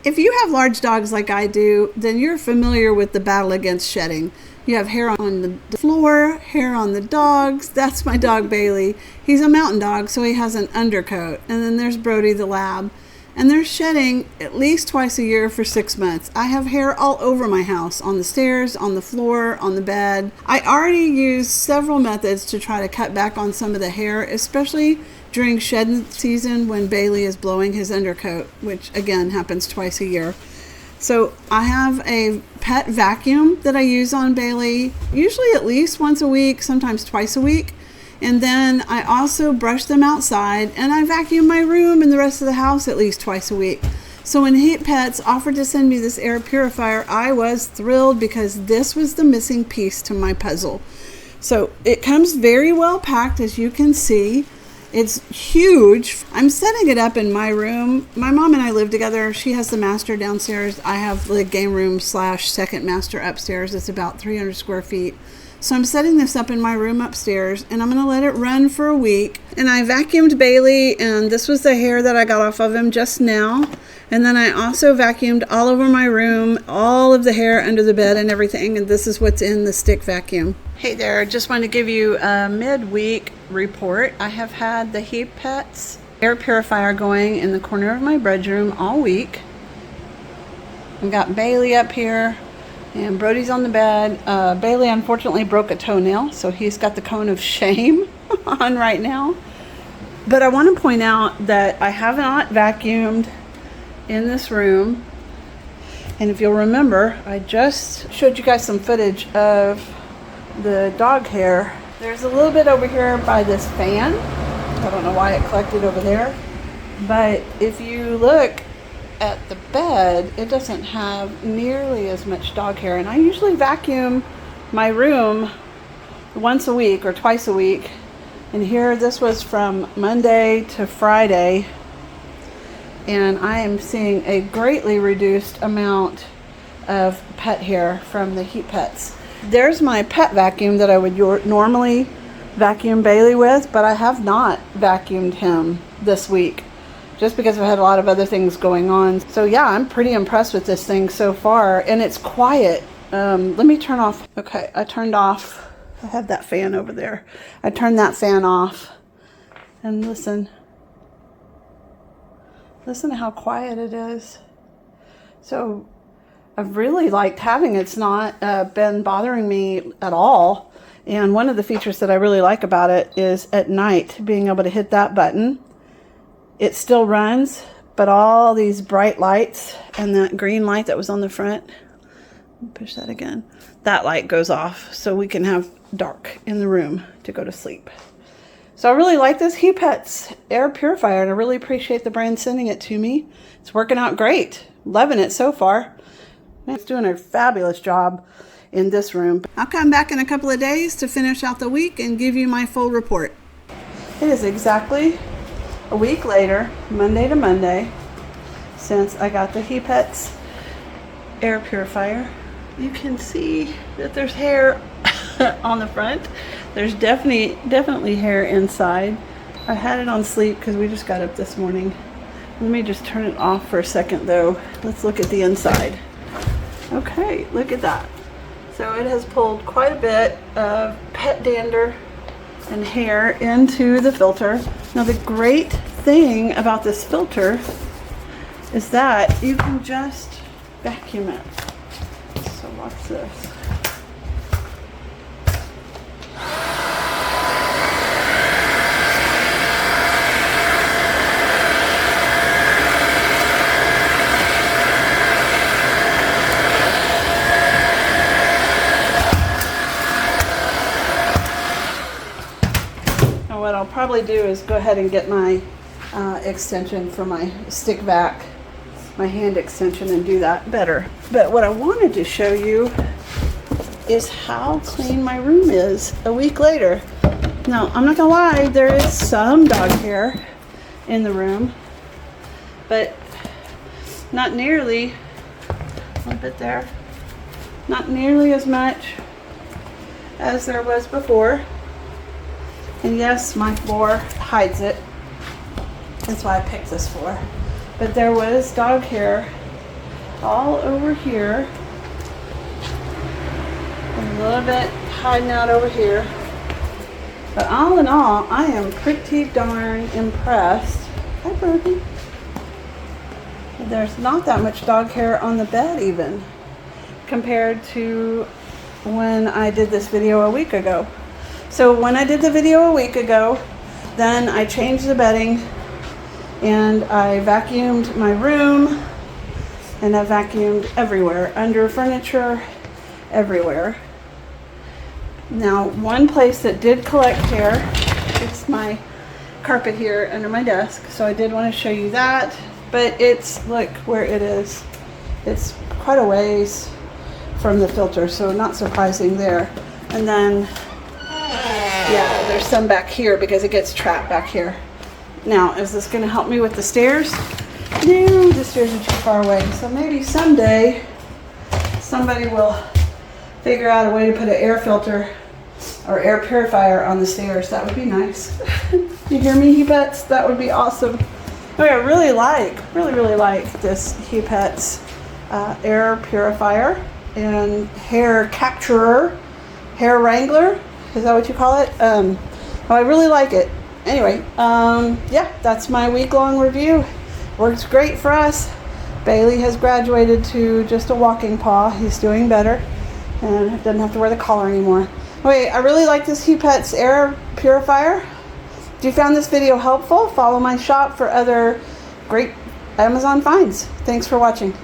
If you have large dogs like I do, then you're familiar with the battle against shedding. You have hair on the floor, hair on the dogs. That's my dog Bailey. He's a mountain dog, so he has an undercoat. And then there's Brody the lab. And they're shedding at least twice a year for 6 months. I have hair all over my house, on the stairs, on the floor, on the bed. I already used several methods to try to cut back on some of the hair, especially during shed season when Bailey is blowing his undercoat, which again happens twice a year. So I have a pet vacuum that I use on Bailey, usually at least once a week, sometimes twice a week. And then I also brush them outside, and I vacuum my room and the rest of the house at least twice a week. So when Heapets offered to send me this air purifier, I was thrilled because this was the missing piece to my puzzle. So it comes very well packed, as you can see. It's huge. I'm setting it up in my room. My mom and I live together. She has the master downstairs. I have the game room / second master upstairs. It's about 300 square feet. So I'm setting this up in my room upstairs, and I'm going to let it run for a week. And I vacuumed Bailey, and this was the hair that I got off of him just now. And then I also vacuumed all over my room, all of the hair under the bed and everything. And this is what's in the stick vacuum. Hey there, just wanted to give you a midweek report. I have had the Heapets air purifier going in the corner of my bedroom all week. I've got Bailey up here and Brody's on the bed. Bailey unfortunately broke a toenail, so he's got the cone of shame on right now. But I want to point out that I have not vacuumed in this room. And if you'll remember, I just showed you guys some footage of the dog hair. There's a little bit over here by this fan. I don't know why it collected over there, but if you look at the bed, it doesn't have nearly as much dog hair. And I usually vacuum my room once a week or twice a week. And here, this was from Monday to Friday, and I am seeing a greatly reduced amount of pet hair from the Heapets. There's my pet vacuum that I would normally vacuum Bailey with, but I have not vacuumed him this week just because I've had a lot of other things going on. So yeah, I'm pretty impressed with this thing so far, and it's quiet. Let me turn off. Okay, I turned off. I have that fan over there. I turned that fan off, and listen to how quiet it is. So I've really liked having it. It's not been bothering me at all. And one of the features that I really like about it is at night, being able to hit that button. It still runs, but all these bright lights and that green light that was on the front, push that again, that light goes off so we can have dark in the room to go to sleep. So I really like this Heapets air purifier, and I really appreciate the brand sending it to me. It's working out great. Loving it so far. It's doing a fabulous job in this room. I'll come back in a couple of days to finish out the week and give you my full report. It is exactly a week later, Monday to Monday, since I got the Heapets air purifier. You can see that there's hair on the front. There's definitely hair inside. I had it on sleep because we just got up this morning. Let me just turn it off for a second though. Let's look at the inside. Okay, look at that. So it has pulled quite a bit of pet dander and hair into the filter. Now the great thing about this filter is that you can just vacuum it. So watch this. What I'll probably do is go ahead and get my extension for my stick vac, my hand extension, and do that better. But what I wanted to show you is how clean my room is a week later. Now, I'm not gonna lie, there is some dog hair in the room, but not nearly, a little bit there, not nearly as much as there was before. And yes, my floor hides it. That's why I picked this floor. But there was dog hair all over here. A little bit hiding out over here. But all in all, I am pretty darn impressed. Hi, Birdie. There's not that much dog hair on the bed even, compared to when I did this video a week ago. So when I did the video a week ago, then I changed the bedding and I vacuumed my room and I vacuumed everywhere, under furniture, everywhere. Now, one place that did collect hair, it's my carpet here under my desk, so I did want to show you that, but it's, look where it is. It's quite a ways from the filter, so not surprising there. And then, yeah, there's some back here because it gets trapped back here. Now, is this going to help me with the stairs? No, the stairs are too far away, so maybe someday somebody will figure out a way to put an air filter or air purifier on the stairs. That would be nice. You hear me, Heapets? That would be awesome. Okay, I really like this Heapets air purifier and hair capturer, hair wrangler. Is that what you call it? Oh, I really like it. Anyway, yeah, that's my week-long review. Works great for us. Bailey has graduated to just a walking paw. He's doing better and doesn't have to wear the collar anymore. Okay, I really like this Heapets air purifier. If you found this video helpful, follow my shop for other great Amazon finds. Thanks for watching.